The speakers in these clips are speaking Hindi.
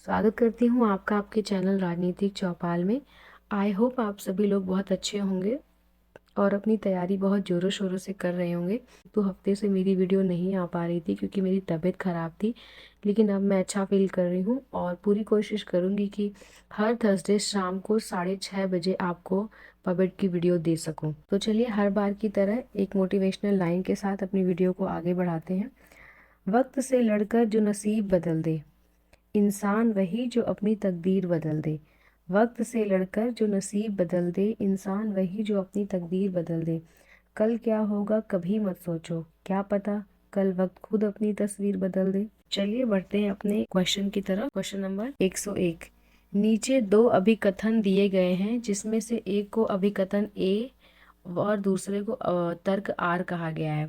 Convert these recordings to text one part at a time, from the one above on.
स्वागत करती हूँ आपका आपके चैनल राजनीतिक चौपाल में। आई होप आप सभी लोग बहुत अच्छे होंगे और अपनी तैयारी बहुत ज़ोरों शोरों से कर रहे होंगे। 2 हफ्ते से मेरी वीडियो नहीं आ पा रही थी क्योंकि मेरी तबीयत ख़राब थी, लेकिन अब मैं अच्छा फील कर रही हूँ और पूरी कोशिश करूँगी कि हर थर्सडे शाम को 6:30 बजे आपको पबेट की वीडियो दे सकूँ। तो चलिए हर बार की तरह एक मोटिवेशनल लाइन के साथ अपनी वीडियो को आगे बढ़ाते हैं। वक्त से लड़कर जो नसीब बदल दे, इंसान वही जो अपनी तकदीर बदल दे। वक्त से लड़कर जो नसीब बदल दे, इंसान वही जो अपनी तकदीर बदल दे। कल क्या होगा कभी मत सोचो, क्या पता कल वक्त खुद अपनी तस्वीर बदल दे। चलिए बढ़ते हैं अपने क्वेश्चन की तरफ। Question number 101। नीचे 2 अभिकथन दिए गए हैं जिसमें से एक को अभिकथन ए और दूसरे को तर्क आर कहा गया है।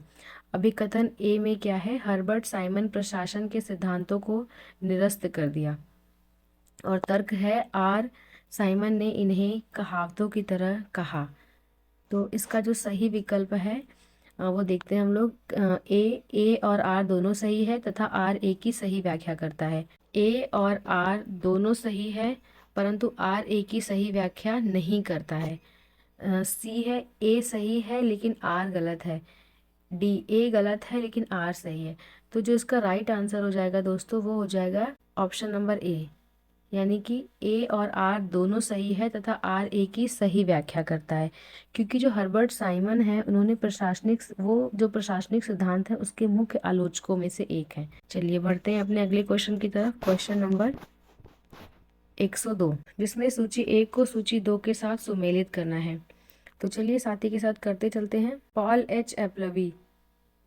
अभिकथन ए में क्या है? हर्बर्ट साइमन प्रशासन के सिद्धांतों को निरस्त कर दिया। और तर्क है आर, साइमन ने इन्हें कहावतों की तरह कहा। तो इसका जो सही विकल्प है वो देखते हैं हम लोग। ए और आर दोनों सही है तथा आर ए की सही व्याख्या करता है। ए और आर दोनों सही है परंतु आर ए की सही व्याख्या नहीं करता है। सी है, ए सही है लेकिन आर गलत है। डी, ए गलत है लेकिन आर सही है। तो जो इसका राइट आंसर हो जाएगा दोस्तों वो हो जाएगा ऑप्शन नंबर ए, यानी कि ए और आर दोनों सही है तथा आर ए की सही व्याख्या करता है। क्योंकि जो हर्बर्ट साइमन है उन्होंने जो प्रशासनिक सिद्धांत है उसके मुख्य आलोचकों में से एक है। चलिए बढ़ते हैं अपने अगले क्वेश्चन की तरफ। क्वेश्चन नंबर 102, जिसमें सूची 1 को सूची 2 के साथ सुमेलित करना है। तो चलिए साथी के साथ करते चलते हैं। पॉल एच एप्लबी,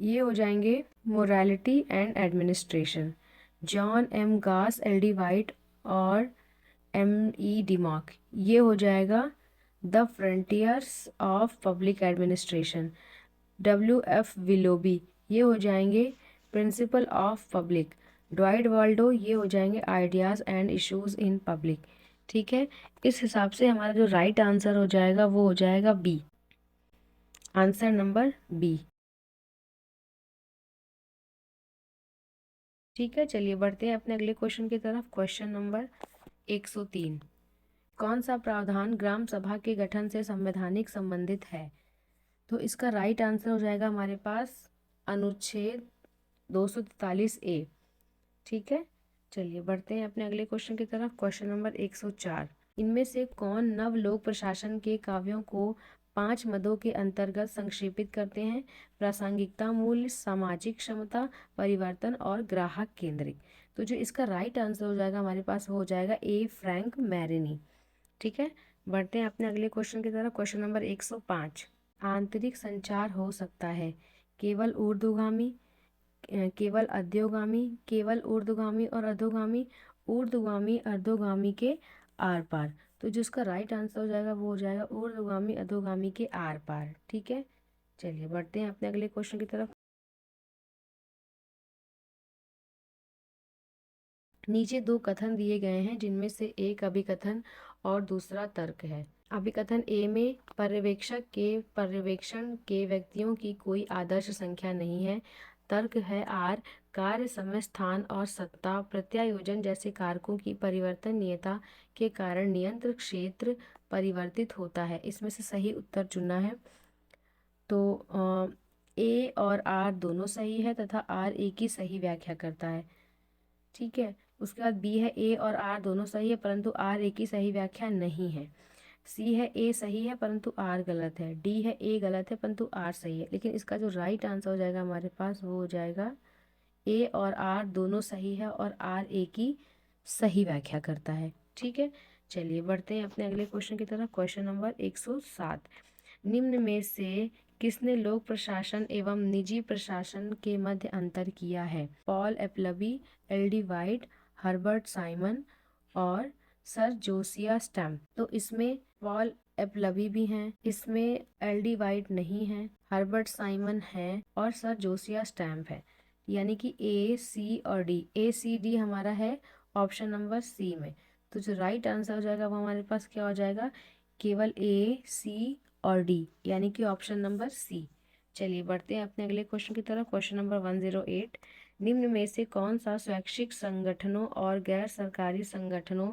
ये हो जाएंगे morality and administration. John M Gaus, L D White और एम ई डिमार्क, ये हो जाएगा the frontiers of public administration. W F Willoughby, ये हो जाएंगे principle of public. Dwight Waldo, ये हो जाएंगे ideas and issues in public. ठीक है, इस हिसाब से हमारा जो राइट आंसर हो जाएगा वो हो जाएगा बी, आंसर नंबर बी। ठीक है, चलिए बढ़ते हैं अपने अगले क्वेश्चन की तरफ। क्वेश्चन नंबर 103, कौन सा प्रावधान ग्राम सभा के गठन से संवैधानिक संबंधित है? तो इसका राइट आंसर हो जाएगा हमारे पास अनुच्छेद 243 ए। ठीक है, चलिए बढ़ते हैं अपने अगले क्वेश्चन की तरफ। क्वेश्चन नंबर 104, इनमें से कौन नव लोक प्रशासन के काव्यों को 5 मदों के अंतर्गत संक्षेपित करते हैं? प्रासंगिकता, मूल्य, सामाजिक क्षमता, परिवर्तन और ग्राहक केंद्रित। तो जो इसका राइट आंसर हो जाएगा हमारे पास वो हो जाएगा ए, फ्रैंक मैरिनी। ठीक है, बढ़ते हैं अपने अगले क्वेश्चन की तरफ। क्वेश्चन नंबर 105, आंतरिक संचार हो सकता है केवल ऊर्ध्वगामी, केवल अध्योगामी, केवल ऊर्ध्वगामी और अधोगामी, ऊर्ध्वगामी अधोगामी के आर पार। तो जो इसका राइट आंसर हो जाएगा वो हो जाएगा ऊर्ध्वगामी अधोगामी के आर पार। ठीक है, चलिए बढ़ते हैं अपने अगले क्वेश्चन की तरफ। नीचे 2 कथन दिए गए हैं जिनमें से एक अभिकथन और दूसरा तर्क है। अभिकथन ए में पर्यवेक्षण के व्यक्तियों की कोई आदर्श संख्या नहीं है। तर्क है आर, कार्य, समय, स्थान और सत्ता प्रत्यायोजन जैसे कारकों की परिवर्तनीयता के कारण नियंत्रण क्षेत्र परिवर्तित होता है। इसमें से सही उत्तर चुनना है। तो ए और आर दोनों सही है तथा आर ए की सही व्याख्या करता है। ठीक है, उसके बाद बी है ए और आर दोनों सही है परंतु आर ए की सही व्याख्या नहीं है। सी है ए सही है परंतु आर गलत है। डी है ए गलत है परंतु आर सही है। लेकिन इसका जो राइट आंसर हो जाएगा हमारे पास वो हो जाएगा ए और आर दोनों सही है और आर ए की सही व्याख्या करता है। ठीक है, चलिए बढ़ते हैं अपने अगले क्वेश्चन की तरफ। क्वेश्चन नंबर 107, निम्न में से किसने लोक प्रशासन एवं निजी प्रशासन के मध्य अंतर किया है? Paul Appleby, L D White, Herbert Simon और सर जोसिया स्टैम्प। तो इसमें पॉल एप्लबी भी हैं, इसमें एल डी वाइट नहीं है, हर्बर्ट साइमन है और सर जोसिया स्टैम्प है। यानी कि ए, सी और डी, ए सी डी हमारा है ऑप्शन नंबर सी में। तो जो राइट आंसर हो जाएगा वो हमारे पास क्या हो जाएगा? केवल ए, सी और डी, यानी कि ऑप्शन नंबर सी। चलिए बढ़ते हैं अपने अगले क्वेश्चन की तरफ। क्वेश्चन नंबर 108, निम्न में से कौन सा स्वैच्छिक संगठनों और गैर सरकारी संगठनों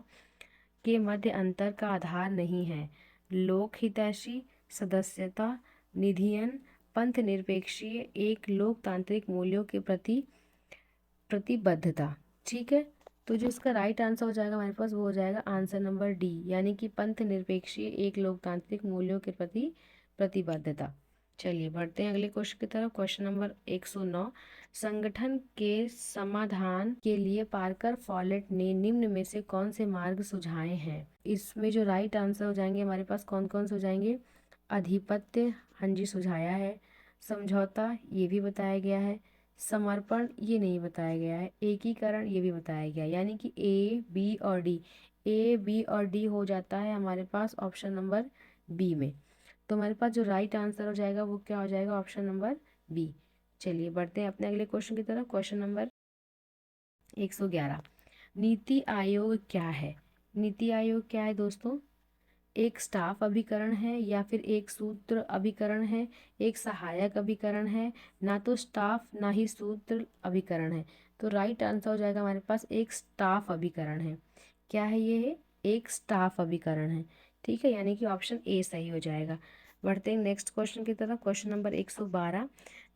के मध्य अंतर का आधार नहीं है? लोक हितैषी, सदस्यता, निधियन, पंथ निरपेक्षीय, एक लोकतांत्रिक मूल्यों के प्रति प्रतिबद्धता। ठीक है, तो जो इसका राइट आंसर हो जाएगा हमारे पास वो हो जाएगा आंसर नंबर डी, यानी कि पंथ निरपेक्षीय एक लोकतांत्रिक मूल्यों के प्रति प्रतिबद्धता। चलिए बढ़ते हैं अगले क्वेश्चन की तरफ। क्वेश्चन नंबर 109, संगठन के समाधान के लिए पार्कर फॉलेट ने निम्न में से कौन से मार्ग सुझाए हैं? इसमें जो राइट आंसर हो जाएंगे हमारे पास कौन कौन से हो जाएंगे? अधिपत्य, हाँ जी सुझाया है। समझौता, ये भी बताया गया है। समर्पण, ये नहीं बताया गया है। एकीकरण, ये भी बताया गया है। यानी कि ए बी और डी, ए बी और डी हो जाता है हमारे पास ऑप्शन नंबर बी में। तो हमारे पास जो राइट आंसर हो जाएगा वो क्या हो जाएगा? Option number B. चलिए बढ़ते हैं अपने अगले क्वेश्चन की तरफ। क्वेश्चन नंबर 111, नीति आयोग क्या है? नीति आयोग क्या है दोस्तों? एक स्टाफ अभिकरण है या फिर एक सूत्र अभिकरण है, एक सहायक अभिकरण है, ना तो स्टाफ ना ही सूत्र अभिकरण है। तो राइट आंसर हो जाएगा हमारे पास एक स्टाफ अभिकरण है। क्या है ये? एक स्टाफ अभिकरण है। ठीक है, यानी कि ऑप्शन ए सही हो जाएगा। बढ़ते हैं नेक्स्ट क्वेश्चन की तरफ। क्वेश्चन नंबर 112,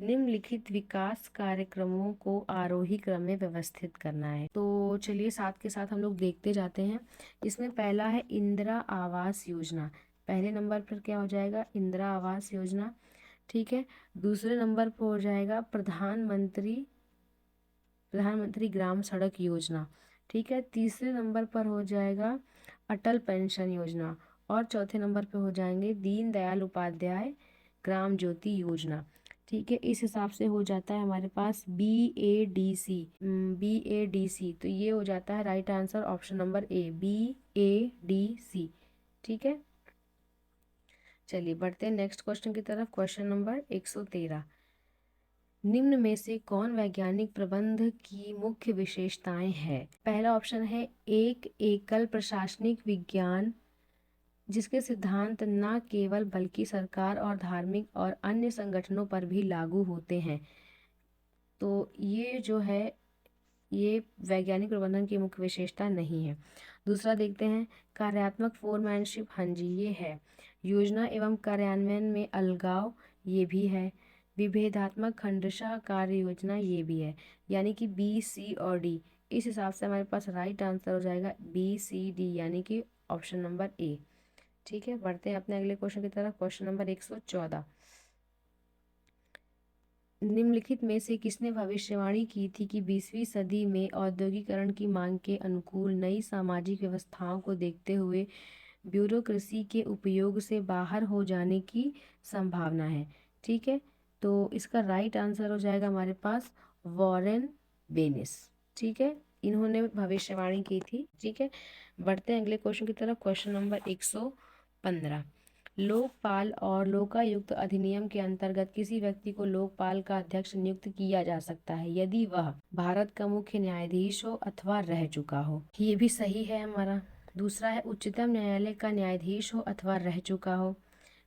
निम्नलिखित विकास कार्यक्रमों को आरोही क्रम में व्यवस्थित करना है। तो चलिए साथ के साथ हम लोग देखते जाते हैं। इसमें पहला है इंदिरा आवास योजना। पहले नंबर पर क्या हो जाएगा? इंदिरा आवास योजना। ठीक है, दूसरे नंबर पर हो जाएगा प्रधानमंत्री प्रधानमंत्री ग्राम सड़क योजना। ठीक है, तीसरे नंबर पर हो जाएगा अटल पेंशन योजना, और चौथे नंबर पर हो जाएंगे दीनदयाल उपाध्याय ग्राम ज्योति योजना। ठीक है, इस हिसाब से हो जाता है हमारे पास BADC। तो ये हो जाता है right answer option number A, BADC। ठीक है, चलिए बढ़ते हैं नेक्स्ट क्वेश्चन की तरफ। क्वेश्चन नंबर 113, निम्न में से कौन वैज्ञानिक प्रबंध की मुख्य विशेषताएं है? पहला ऑप्शन है एक एकल प्रशासनिक विज्ञान जिसके सिद्धांत न केवल बल्कि सरकार और धार्मिक और अन्य संगठनों पर भी लागू होते हैं। तो ये जो है ये वैज्ञानिक प्रबंधन की मुख्य विशेषता नहीं है। दूसरा देखते हैं कार्यात्मक फोरमैनशिप, हाँ जी ये है। योजना एवं कार्यान्वयन में अलगाव, ये भी है। विभेदात्मक खंडशः कार्य योजना, ये भी है। यानी कि बी सी और डी, इस हिसाब से हमारे पास राइट आंसर हो जाएगा BCD, यानी कि ऑप्शन नंबर ए। ठीक है, बढ़ते हैं अपने अगले क्वेश्चन की तरफ। क्वेश्चन नंबर 114, निम्नलिखित में से किसने भविष्यवाणी की थी कि 20वीं सदी में औद्योगिकरण की मांग के अनुकूल नई सामाजिक व्यवस्थाओं को देखते हुए ब्यूरोक्रेसी के उपयोग से बाहर हो जाने की संभावना है? ठीक है, तो इसका राइट आंसर हो जाएगा हमारे पास वॉरेन बेनिस। ठीक है, इन्होंने भविष्यवाणी की थी। ठीक है, बढ़ते हैं अगले क्वेश्चन की तरफ। क्वेश्चन नंबर 115, लोकपाल और लोकायुक्त अधिनियम के अंतर्गत किसी व्यक्ति को लोकपाल का अध्यक्ष नियुक्त किया जा सकता है यदि वह भारत का मुख्य न्यायाधीश हो अथवा रह चुका हो। ये भी सही है हमारा। दूसरा है उच्चतम न्यायालय का न्यायाधीश हो अथवा रह चुका हो,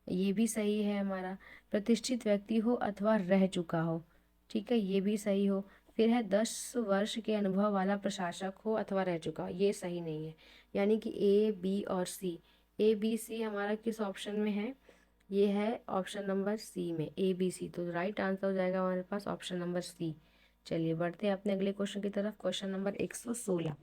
ये भी सही है हमारा। प्रतिष्ठित व्यक्ति हो अथवा रह चुका हो, ठीक है, ये भी सही हो। फिर है 10 वर्ष के अनुभव वाला प्रशासक हो अथवा रह चुका हो, ये सही नहीं है। यानी कि A, B और C, ABC हमारा किस ऑप्शन में है? ये है ऑप्शन नंबर सी में, ABC। तो राइट आंसर हो जाएगा हमारे पास ऑप्शन नंबर सी। चलिए बढ़ते हैं अपने अगले क्वेश्चन की तरफ। क्वेश्चन नंबर 116,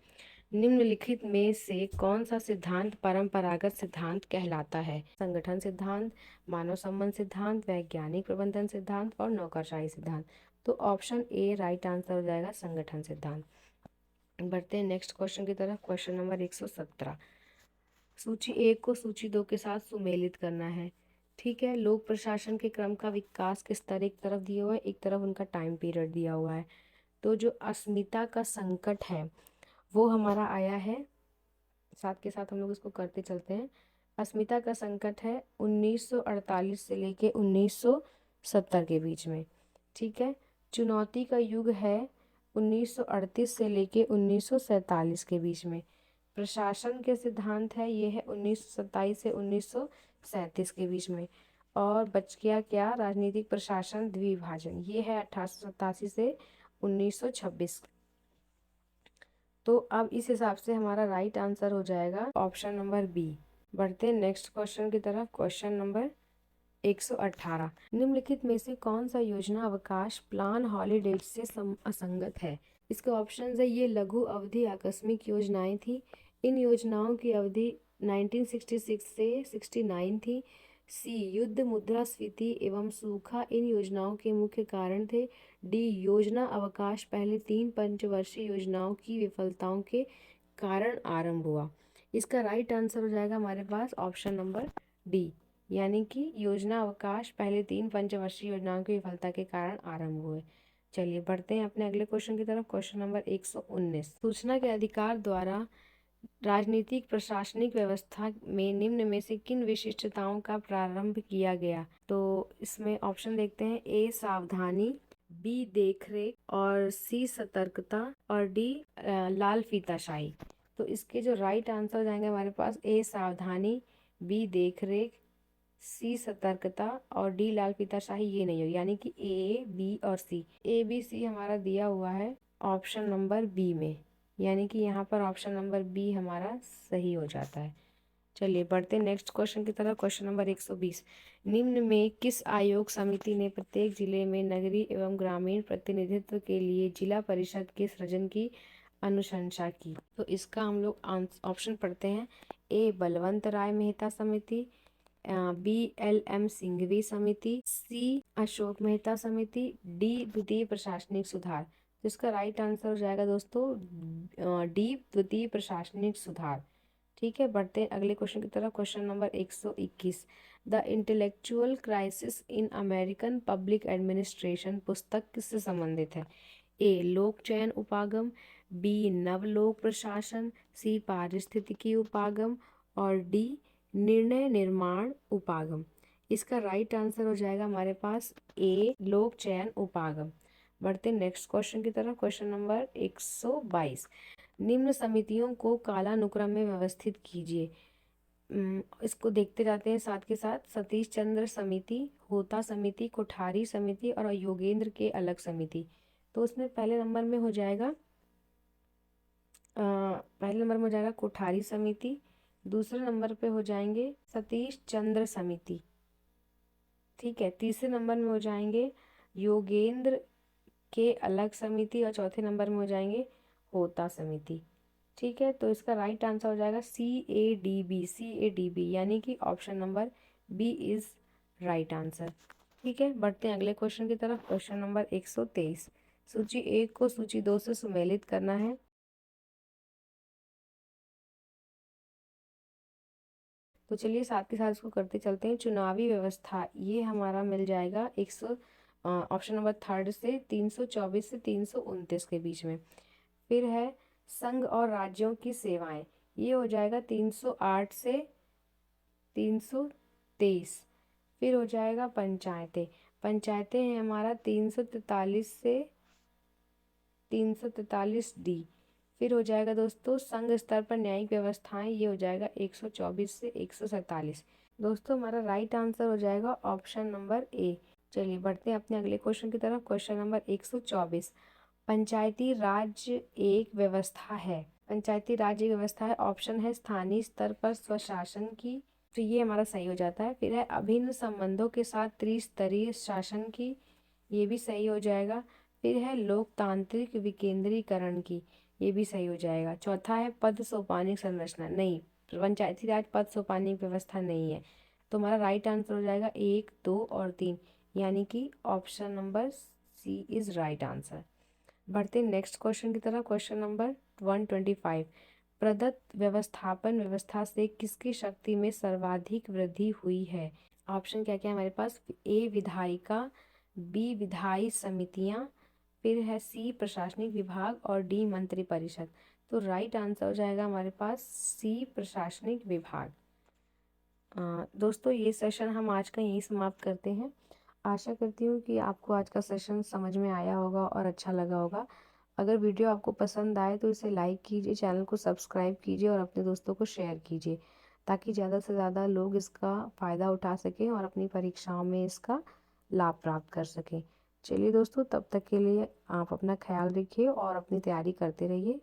निम्नलिखित में से कौन सा सिद्धांत परंपरागत सिद्धांत कहलाता है? संगठन सिद्धांत, मानव संबंध सिद्धांत, वैज्ञानिक प्रबंधन सिद्धांत और नौकरशाही सिद्धांत। तो ऑप्शन ए राइट आंसर हो जाएगा संगठन सिद्धांत। बढ़ते हैं नेक्स्ट क्वेश्चन की तरफ। क्वेश्चन नंबर 117, सूची 1 को सूची 2 के साथ सुमेलित करना है। ठीक है, लोक प्रशासन के क्रम का विकास के स्तर एक तरफ दिया हुआ है, एक तरफ उनका टाइम पीरियड दिया हुआ है। तो जो अस्मिता का संकट है वो हमारा आया है, साथ के साथ हम लोग इसको करते चलते हैं। अस्मिता का संकट है 1948 से लेके 1970 के बीच में। ठीक है, चुनौती का युग है 1938 से लेके 1947 के बीच में। प्रशासन के सिद्धांत है ये है 1927 से 1937 के बीच में। और बच गया क्या? राजनीतिक प्रशासन द्विभाजन, ये है 1887 से 1926। तो अब इस हिसाब से हमारा राइट आंसर हो जाएगा ऑप्शन नंबर बी। बढ़ते हैं नेक्स्ट क्वेश्चन की तरफ। क्वेश्चन नंबर 118, निम्नलिखित में से कौन सा योजना अवकाश प्लान हॉलीडेज से असंगत है? इसके ऑप्शंस है, ये लघु अवधि आकस्मिक योजनाएं थी। इन योजनाओं की अवधि 1966 से 69 थी। सी, युद्ध, मुद्रास्फीति एवं सूखा इन योजनाओं के मुख्य कारण थे। डी, योजना अवकाश पहले 3 पंचवर्षीय योजनाओं की विफलताओं के कारण आरंभ हुआ। इसका राइट आंसर हो जाएगा हमारे पास ऑप्शन नंबर डी, यानी कि योजना अवकाश पहले 3 पंचवर्षीय योजनाओं की विफलता के कारण आरंभ हुए। चलिए बढ़ते हैं अपने अगले क्वेश्चन की तरफ। क्वेश्चन नंबर 119, सूचना के अधिकार द्वारा राजनीतिक प्रशासनिक व्यवस्था में निम्न में से किन विशिष्टताओं का प्रारंभ किया गया? तो इसमें ऑप्शन देखते हैं, ए सावधानी, बी देखरेख, और सी सतर्कता, और डी लाल फीताशाही। तो इसके जो राइट आंसर हो जाएंगे हमारे पास, ए सावधानी, बी देखरेख, सी सतर्कता और डी लाल फीताशाही ये नहीं हो, यानी कि ए बी और सी, ए बी सी हमारा दिया हुआ है ऑप्शन नंबर बी में, यानी कि यहाँ पर ऑप्शन नंबर बी हमारा सही हो जाता है। चलिए बढ़ते नेक्स्ट क्वेश्चन की तरफ। क्वेश्चन नंबर 120, निम्न में किस आयोग समिति ने प्रत्येक जिले में नगरीय एवं ग्रामीण प्रतिनिधित्व के लिए जिला परिषद के सृजन की अनुशंसा की? तो इसका हम लोग ऑप्शन पढ़ते हैं, ए बलवंत राय मेहता समिति, BLM सिंघवी समिति, सी अशोक मेहता समिति, डी द्वितीय प्रशासनिक सुधार। तो इसका राइट आंसर हो जाएगा दोस्तों डी द्वितीय प्रशासनिक सुधार। ठीक है, बढ़ते हैं अगले क्वेश्चन की तरफ। Question number 121, the intellectual crisis in American public administration पुस्तक किससे संबंधित है? ए लोक चयन उपागम, बी नवलोक प्रशासन, सी पारिस्थितिकी उपागम, और डी निर्णय निर्माण उपागम। इसका राइट आंसर हो जाएगा हमारे पास ए लोक चयन उपागम। बढ़ते नेक्स्ट क्वेश्चन की तरफ। क्वेश्चन नंबर 122, निम्न समितियों को कालानुक्रम में व्यवस्थित कीजिए। इसको देखते जाते हैं साथ के साथ। सतीश चंद्र समिति, होता समिति, कोठारी समिति और योगेंद्र के अलग समिति। तो उसमें पहले नंबर में हो जाएगा कोठारी समिति, दूसरे नंबर पे हो जाएंगे सतीश चंद्र समिति। ठीक है, तीसरे नंबर में हो जाएंगे योगेंद्र के अलग समिति और चौथे नंबर में हो जाएंगे होता समिति। ठीक है, तो इसका राइट आंसर हो जाएगा CADB, यानी कि option number B is right answer. ठीक है, बढ़ते हैं अगले क्वेश्चन की तरफ। क्वेश्चन नंबर 123, सूची 1 को सूची 2 से सुमेलित करना है। तो चलिए साथ के साथ इसको करते चलते हैं। चुनावी व्यवस्था, ये हमारा मिल जाएगा ऑप्शन नंबर 3 से 324 से 329 के बीच में। फिर है संघ और राज्यों की सेवाएं, ये हो जाएगा 308 से 323। फिर हो जाएगा पंचायतें, पंचायतें हैं हमारा 343 से 343D। फिर हो जाएगा दोस्तों संघ स्तर पर न्यायिक व्यवस्थाएं, ये हो जाएगा 124 से 147। दोस्तों हमारा राइट आंसर हो जाएगा ऑप्शन नंबर ए। चलिए बढ़ते हैं अपने अगले क्वेश्चन की तरफ। क्वेश्चन नंबर 124, पंचायती राज एक व्यवस्था है। पंचायती राज एक व्यवस्था है, ऑप्शन है स्थानीय स्तर पर स्वशासन की, तो ये हमारा सही हो जाता है। फिर है अभिन्न संबंधों के साथ त्रिस्तरीय शासन की, ये भी सही हो जाएगा। फिर है लोकतांत्रिक विकेंद्रीकरण की, ये भी सही हो जाएगा। चौथा है पद सोपानिक संरचना, नहीं, पंचायती राज पद सोपानिक व्यवस्था नहीं है। तो हमारा राइट आंसर हो जाएगा 1, 2 और 3, यानी कि option number C is right answer. बढ़ते नेक्स्ट क्वेश्चन की तरफ। क्वेश्चन नंबर 125, प्रदत्त व्यवस्थापन व्यवस्था से किसकी शक्ति में सर्वाधिक वृद्धि हुई है? ऑप्शन क्या क्या है हमारे पास, ए विधायिका, बी विधायी समितियां, फिर है सी प्रशासनिक विभाग और डी मंत्री परिषद। तो राइट आंसर हो जाएगा हमारे पास सी प्रशासनिक विभाग। दोस्तों ये सेशन हम आज का यहीं समाप्त करते हैं। आशा करती हूँ कि आपको आज का सेशन समझ में आया होगा और अच्छा लगा होगा। अगर वीडियो आपको पसंद आए तो इसे लाइक कीजिए, चैनल को सब्सक्राइब कीजिए और अपने दोस्तों को शेयर कीजिए, ताकि ज़्यादा से ज़्यादा लोग इसका फ़ायदा उठा सकें और अपनी परीक्षाओं में इसका लाभ प्राप्त कर सकें। चलिए दोस्तों, तब तक के लिए आप अपना ख्याल रखिए और अपनी तैयारी करते रहिए।